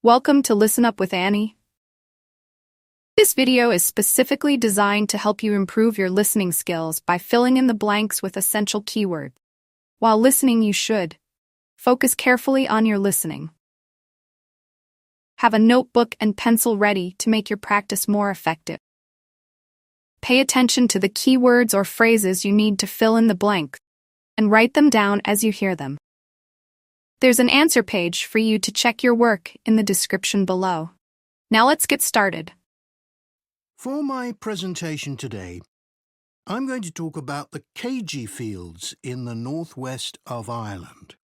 Welcome to Listen Up with Annie. This video is specifically designed to help you improve your listening skills by filling in the blanks with essential keywords. While listening, you should focus carefully on your listening. Have a notebook and pencil ready to make your practice more effective. Pay attention to the keywords or phrases you need to fill in the blanks, and write them down as you hear them. There's an answer page for you to check your work in the description below. Now let's get started. For my presentation today, I'm going to talk about the Keiji Fields in the northwest of Ireland,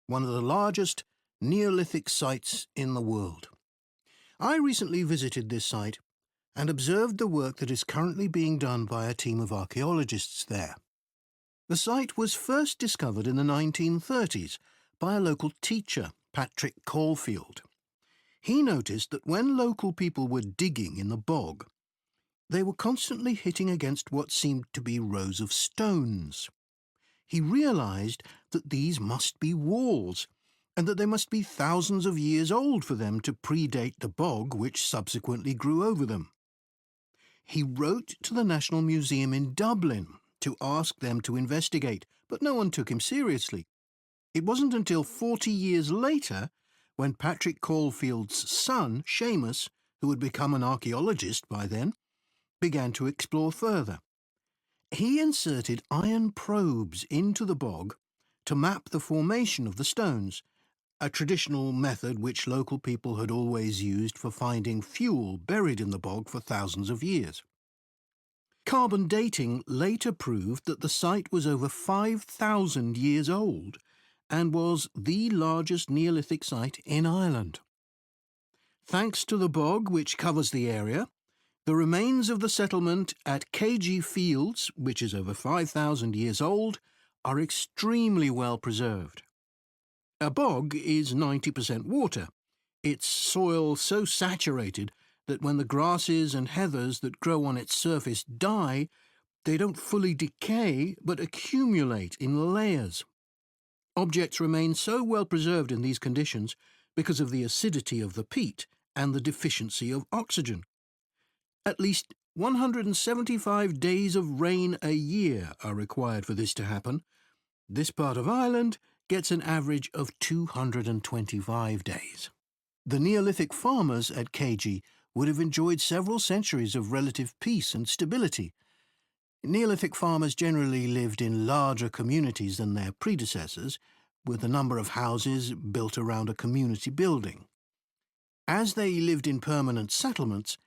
one of the largest Neolithic sites in the world. I recently visited this site and observed the work that is currently being done by a team of archaeologists there. The site was first discovered in the 1930s by a local teacher, Patrick Caulfield. He noticed that when local people were digging in the bog, they were constantly hitting against what seemed to be rows of stones. He realized that these must be walls, and that they must be thousands of years old for them to predate the bog which subsequently grew over them. He wrote to the National Museum in Dublin to ask them to investigate, but no one took him seriously. It wasn't until 40 years later, when Patrick Caulfield's son, Seamus, who had become an archaeologist by then, began to explore further. He inserted iron probes into the bog to map the formation of the stones, a traditional method which local people had always used for finding fuel buried in the bog for thousands of years. Carbon dating later proved that the site was over 5,000 years old and was the largest Neolithic site in Ireland. Thanks to the bog which covers the area, the remains of the settlement at Keiji Fields, which is over 5,000 years old, are extremely well preserved. A bog is 90% water, its soil so saturated that when the grasses and heathers that grow on its surface die, they don't fully decay but accumulate in layers. Objects remain so well preserved in these conditions because of the acidity of the peat and the deficiency of oxygen. At least 175 days of rain a year are required for this to happen. This part of Ireland gets an average of 225 days. The Neolithic farmers at Keiji would have enjoyed several centuries of relative peace and stability. Neolithic farmers generally lived in larger communities than their predecessors, with a number of houses built around a community building. As they lived in permanent settlements,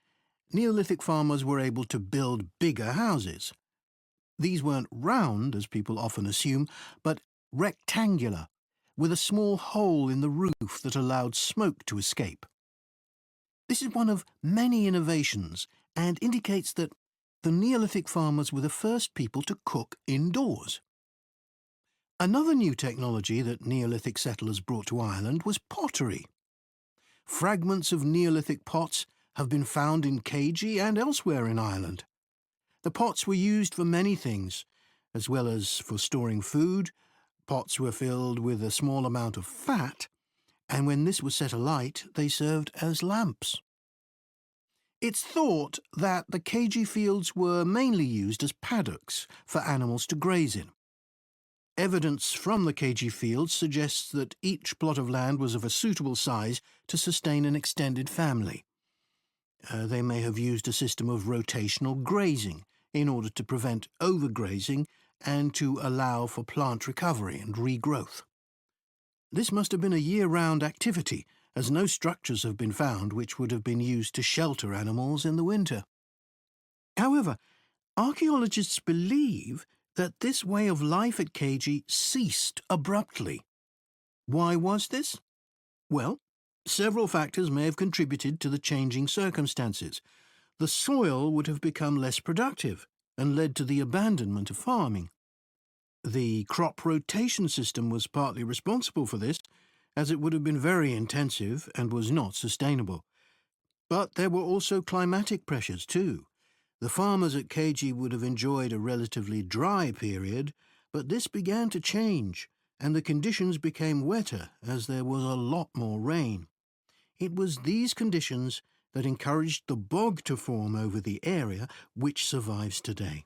Neolithic farmers were able to build bigger houses. These weren't round, as people often assume, but rectangular, with a small hole in the roof that allowed smoke to escape. This is one of many innovations and indicates that the Neolithic farmers were the first people to cook indoors. Another new technology that Neolithic settlers brought to Ireland was pottery. Fragments of Neolithic pots have been found in Keiji and elsewhere in Ireland. The pots were used for many things, as well as for storing food. Pots were filled with a small amount of fat, and when this was set alight, they served as lamps. It's thought that the Keiji Fields were mainly used as paddocks for animals to graze in. Evidence from the Keiji Fields suggests that each plot of land was of a suitable size to sustain an extended family. They may have used a system of rotational grazing in order to prevent overgrazing and to allow for plant recovery and regrowth. This must have been a year-round activity, as no structures have been found which would have been used to shelter animals in the winter. However, archaeologists believe that this way of life at Keiji ceased abruptly. Why was this? Well, several factors may have contributed to the changing circumstances. The soil would have become less productive and led to the abandonment of farming. The crop rotation system was partly responsible for this, as it would have been very intensive and was not sustainable. But there were also climatic pressures too. The farmers at Keiji would have enjoyed a relatively dry period, but this began to change, and the conditions became wetter as there was a lot more rain. It was these conditions that encouraged the bog to form over the area which survives today.